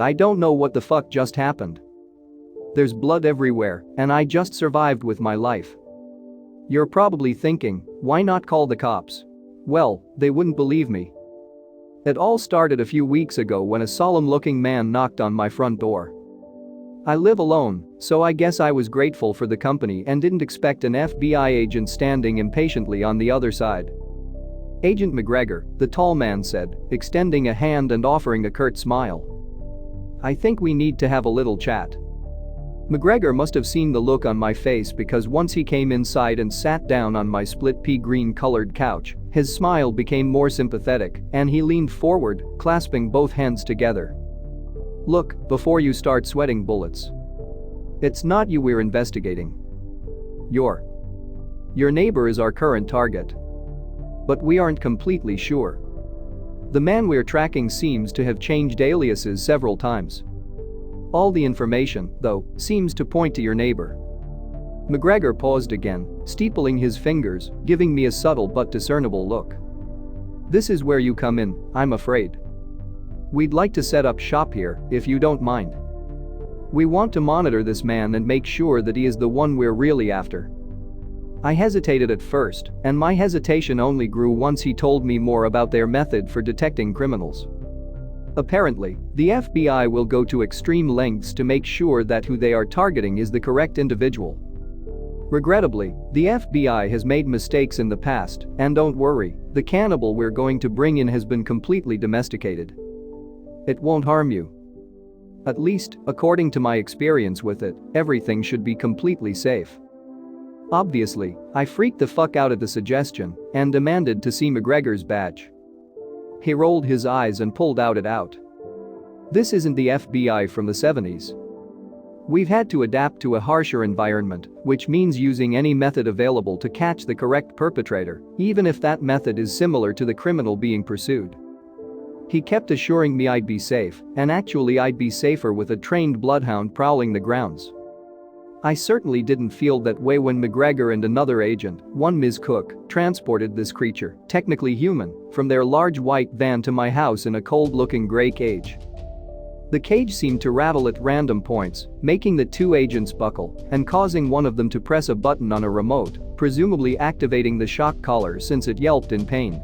I don't know what the fuck just happened. There's blood everywhere, and I just survived with my life. You're probably thinking, why not call the cops? Well, they wouldn't believe me. It all started a few weeks ago when a solemn-looking man knocked on my front door. I live alone, so I guess I was grateful for the company and didn't expect an FBI agent standing impatiently on the other side. "Agent McGregor," the tall man said, extending a hand and offering a curt smile. "I think we need to have a little chat." McGregor must have seen the look on my face because once he came inside and sat down on my split pea green colored couch, his smile became more sympathetic and he leaned forward, clasping both hands together. "Look, before you start sweating bullets. It's not you we're investigating. Your neighbor is our current target. But we aren't completely sure. The man we're tracking seems to have changed aliases several times. All the information, though, seems to point to your neighbor." McGregor paused again, steepling his fingers, giving me a subtle but discernible look. "This is where you come in, I'm afraid. We'd like to set up shop here, if you don't mind. We want to monitor this man and make sure that he is the one we're really after." I hesitated at first, and my hesitation only grew once he told me more about their method for detecting criminals. Apparently, the FBI will go to extreme lengths to make sure that who they are targeting is the correct individual. Regrettably, the FBI has made mistakes in the past, and don't worry, the cannibal we're going to bring in has been completely domesticated. It won't harm you. At least, according to my experience with it, everything should be completely safe. Obviously, I freaked the fuck out at the suggestion and demanded to see McGregor's badge. He rolled his eyes and pulled it out. "This isn't the FBI from the 70s. We've had to adapt to a harsher environment, which means using any method available to catch the correct perpetrator, even if that method is similar to the criminal being pursued." He kept assuring me I'd be safe, and actually I'd be safer with a trained bloodhound prowling the grounds. I certainly didn't feel that way when McGregor and another agent, one Ms. Cook, transported this creature, technically human, from their large white van to my house in a cold-looking gray cage. The cage seemed to rattle at random points, making the two agents buckle and causing one of them to press a button on a remote, presumably activating the shock collar since it yelped in pain.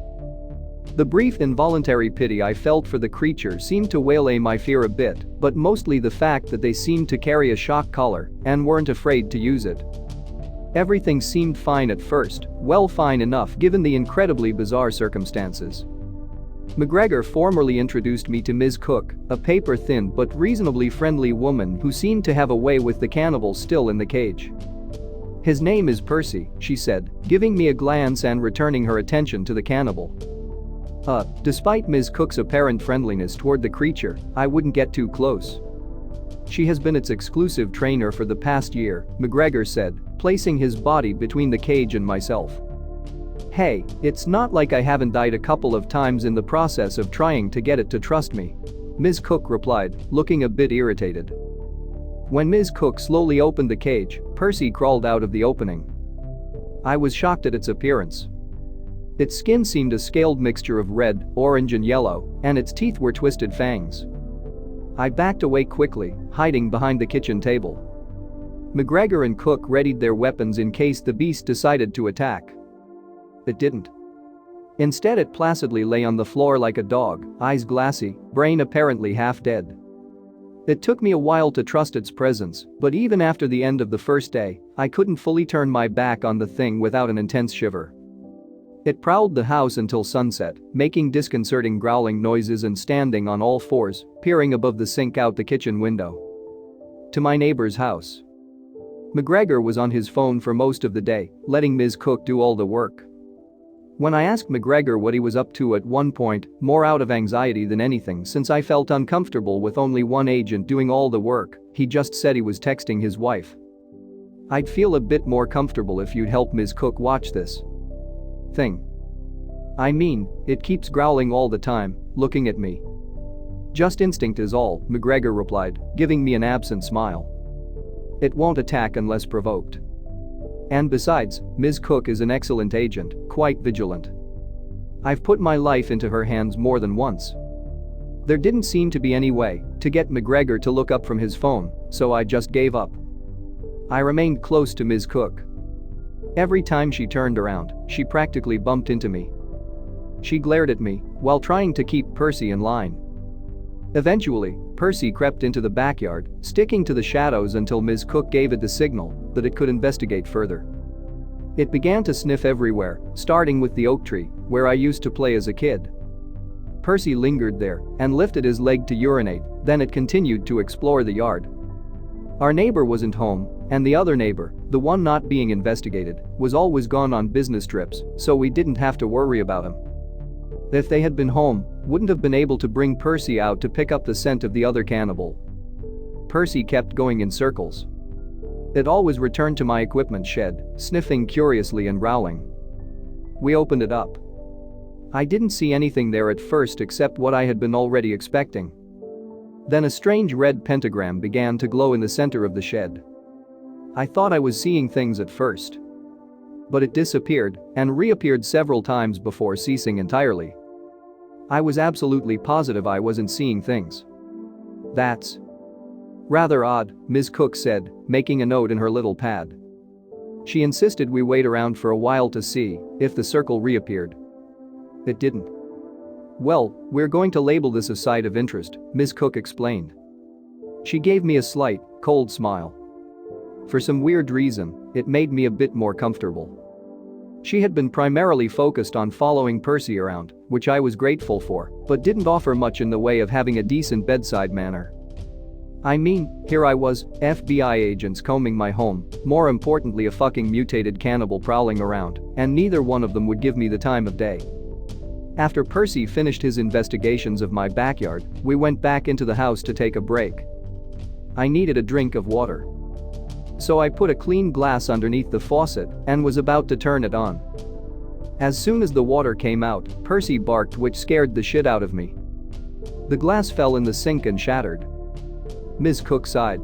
The brief involuntary pity I felt for the creature seemed to waylay my fear a bit, but mostly the fact that they seemed to carry a shock collar and weren't afraid to use it. Everything seemed fine at first, well, fine enough given the incredibly bizarre circumstances. McGregor formally introduced me to Ms. Cook, a paper-thin but reasonably friendly woman who seemed to have a way with the cannibal still in the cage. "His name is Percy," she said, giving me a glance and returning her attention to the cannibal. Despite Ms. Cook's apparent friendliness toward the creature, I wouldn't get too close. "She has been its exclusive trainer for the past year," McGregor said, placing his body between the cage and myself. "Hey, it's not like I haven't died a couple of times in the process of trying to get it to trust me," Ms. Cook replied, looking a bit irritated. When Ms. Cook slowly opened the cage, Percy crawled out of the opening. I was shocked at its appearance. Its skin seemed a scaled mixture of red, orange and yellow, and its teeth were twisted fangs. I backed away quickly, hiding behind the kitchen table. McGregor and Cook readied their weapons in case the beast decided to attack. It didn't. Instead, it placidly lay on the floor like a dog, eyes glassy, brain apparently half dead. It took me a while to trust its presence, but even after the end of the first day, I couldn't fully turn my back on the thing without an intense shiver. It prowled the house until sunset, making disconcerting growling noises and standing on all fours, peering above the sink out the kitchen window. To my neighbor's house. McGregor was on his phone for most of the day, letting Ms. Cook do all the work. When I asked McGregor what he was up to at one point, more out of anxiety than anything since I felt uncomfortable with only one agent doing all the work, he just said he was texting his wife. "I'd feel a bit more comfortable if you'd help Ms. Cook watch this thing. I mean, it keeps growling all the time, looking at me." "Just instinct is all," McGregor replied, giving me an absent smile. "It won't attack unless provoked. And besides, Ms. Cook is an excellent agent, quite vigilant. I've put my life into her hands more than once." There didn't seem to be any way to get McGregor to look up from his phone, so I just gave up. I remained close to Ms. Cook. Every time she turned around, she practically bumped into me. She glared at me while trying to keep Percy in line. Eventually, Percy crept into the backyard, sticking to the shadows until Ms. Cook gave it the signal that it could investigate further. It began to sniff everywhere, starting with the oak tree, where I used to play as a kid. Percy lingered there and lifted his leg to urinate, then it continued to explore the yard. Our neighbor wasn't home, and the other neighbor, the one not being investigated, was always gone on business trips, so we didn't have to worry about him. If they had been home, wouldn't have been able to bring Percy out to pick up the scent of the other cannibal. Percy kept going in circles. It always returned to my equipment shed, sniffing curiously and growling. We opened it up. I didn't see anything there at first except what I had been already expecting. Then a strange red pentagram began to glow in the center of the shed. I thought I was seeing things at first. But it disappeared and reappeared several times before ceasing entirely. I was absolutely positive I wasn't seeing things. That's rather odd, Ms. Cook said, making a note in her little pad. She insisted we wait around for a while to see if the circle reappeared. It didn't. Well, we're going to label this a site of interest, Ms. Cook explained. She gave me a slight, cold smile. For some weird reason, it made me a bit more comfortable. She had been primarily focused on following Percy around, which I was grateful for, but didn't offer much in the way of having a decent bedside manner. I mean, here I was, FBI agents combing my home, more importantly a fucking mutated cannibal prowling around, and neither one of them would give me the time of day. After Percy finished his investigations of my backyard, we went back into the house to take a break. I needed a drink of water. So I put a clean glass underneath the faucet and was about to turn it on. As soon as the water came out, Percy barked, which scared the shit out of me. The glass fell in the sink and shattered. Ms. Cook sighed.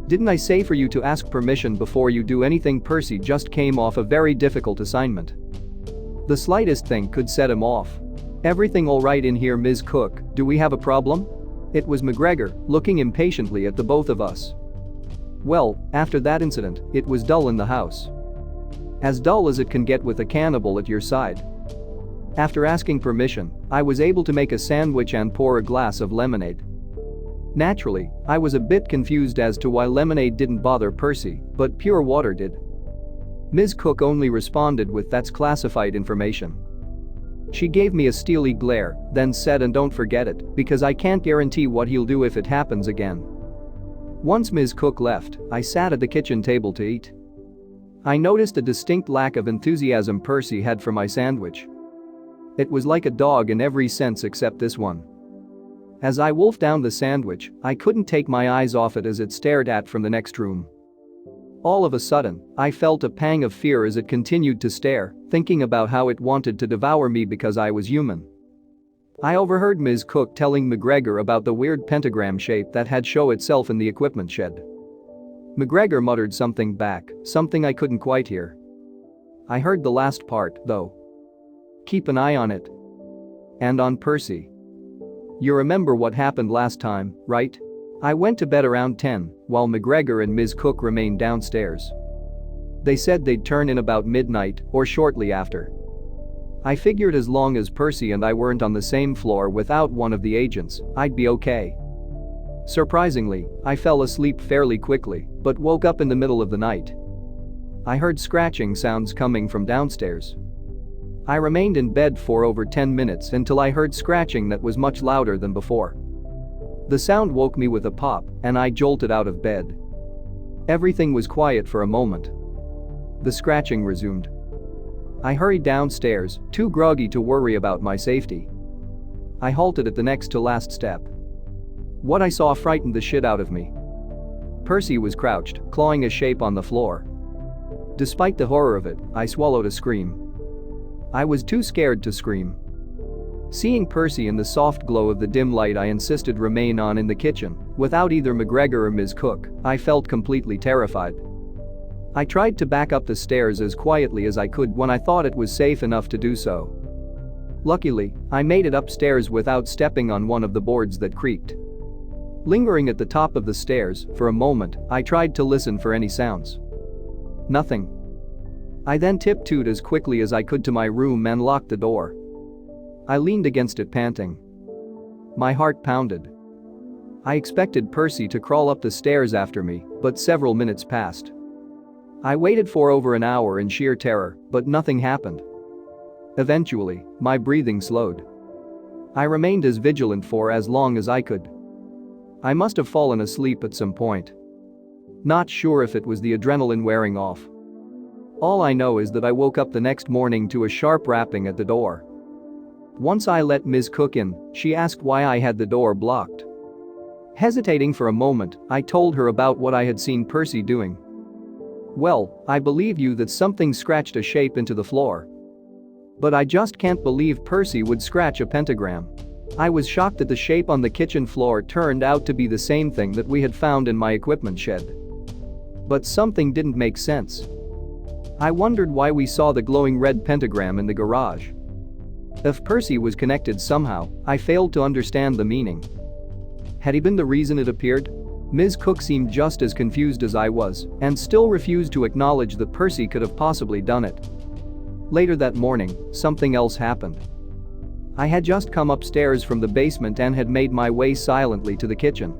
Didn't I say for you to ask permission before you do anything? Percy just came off a very difficult assignment. The slightest thing could set him off. Everything all right in here, Ms. Cook? Do we have a problem? It was McGregor, looking impatiently at the both of us. Well, after that incident, it was dull in the house. As dull as it can get with a cannibal at your side. After asking permission, I was able to make a sandwich and pour a glass of lemonade. Naturally, I was a bit confused as to why lemonade didn't bother Percy, but pure water did. Ms. Cook only responded with "That's classified information." She gave me a steely glare, then said, "And don't forget it, because I can't guarantee what he'll do if it happens again." Once Ms. Cook left, I sat at the kitchen table to eat. I noticed a distinct lack of enthusiasm Percy had for my sandwich. It was like a dog in every sense except this one. As I wolfed down the sandwich, I couldn't take my eyes off it as it stared at from the next room. All of a sudden, I felt a pang of fear as it continued to stare, thinking about how it wanted to devour me because I was human. I overheard Ms. Cook telling McGregor about the weird pentagram shape that had shown itself in the equipment shed. McGregor muttered something back, something I couldn't quite hear. I heard the last part, though. Keep an eye on it. And on Percy. You remember what happened last time, right? I went to bed around 10, while McGregor and Ms. Cook remained downstairs. They said they'd turn in about midnight or shortly after. I figured as long as Percy and I weren't on the same floor without one of the agents, I'd be okay. Surprisingly, I fell asleep fairly quickly, but woke up in the middle of the night. I heard scratching sounds coming from downstairs. I remained in bed for over 10 minutes until I heard scratching that was much louder than before. The sound woke me with a pop, and I jolted out of bed. Everything was quiet for a moment. The scratching resumed. I hurried downstairs, too groggy to worry about my safety. I halted at the next to last step. What I saw frightened the shit out of me. Percy was crouched, clawing a shape on the floor. Despite the horror of it, I swallowed a scream. I was too scared to scream. Seeing Percy in the soft glow of the dim light I insisted remain on in the kitchen, without either McGregor or Ms. Cook, I felt completely terrified. I tried to back up the stairs as quietly as I could when I thought it was safe enough to do so. Luckily, I made it upstairs without stepping on one of the boards that creaked. Lingering at the top of the stairs, for a moment, I tried to listen for any sounds. Nothing. I then tiptoed as quickly as I could to my room and locked the door. I leaned against it panting. My heart pounded. I expected Percy to crawl up the stairs after me, but several minutes passed. I waited for over an hour in sheer terror, but nothing happened. Eventually, my breathing slowed. I remained as vigilant for as long as I could. I must have fallen asleep at some point. Not sure if it was the adrenaline wearing off. All I know is that I woke up the next morning to a sharp rapping at the door. Once I let Ms. Cook in, she asked why I had the door blocked. Hesitating for a moment, I told her about what I had seen Percy doing. "Well, I believe you that something scratched a shape into the floor. But I just can't believe Percy would scratch a pentagram." I was shocked that the shape on the kitchen floor turned out to be the same thing that we had found in my equipment shed. But something didn't make sense. I wondered why we saw the glowing red pentagram in the garage. If Percy was connected somehow, I failed to understand the meaning. Had he been the reason it appeared? Ms. Cook seemed just as confused as I was and still refused to acknowledge that Percy could have possibly done it. Later that morning, something else happened. I had just come upstairs from the basement and had made my way silently to the kitchen.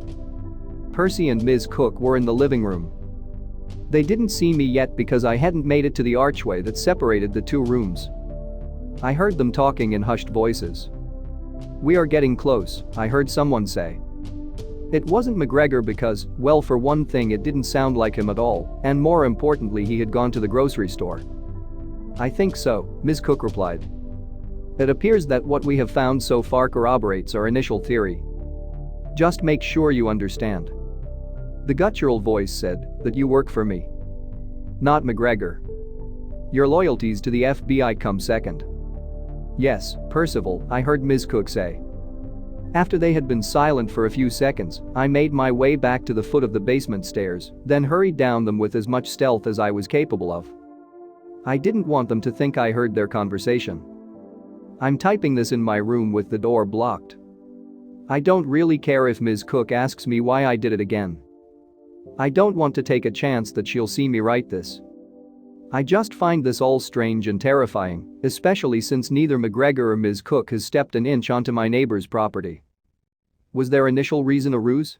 Percy and Ms. Cook were in the living room. They didn't see me yet because I hadn't made it to the archway that separated the two rooms. I heard them talking in hushed voices. "We are getting close," I heard someone say. It wasn't McGregor because, well, for one thing, it didn't sound like him at all, and more importantly, he had gone to the grocery store. "I think so," Ms. Cook replied. "It appears that what we have found so far corroborates our initial theory. Just make sure you understand." The guttural voice said, "That you work for me. Not McGregor. Your loyalties to the FBI come second." "Yes, Percival," I heard Ms. Cook say. After they had been silent for a few seconds, I made my way back to the foot of the basement stairs, then hurried down them with as much stealth as I was capable of. I didn't want them to think I heard their conversation. I'm typing this in my room with the door blocked. I don't really care if Ms. Cook asks me why I did it again. I don't want to take a chance that she'll see me write this. I just find this all strange and terrifying, especially since neither McGregor or Ms. Cook has stepped an inch onto my neighbor's property. Was their initial reason a ruse?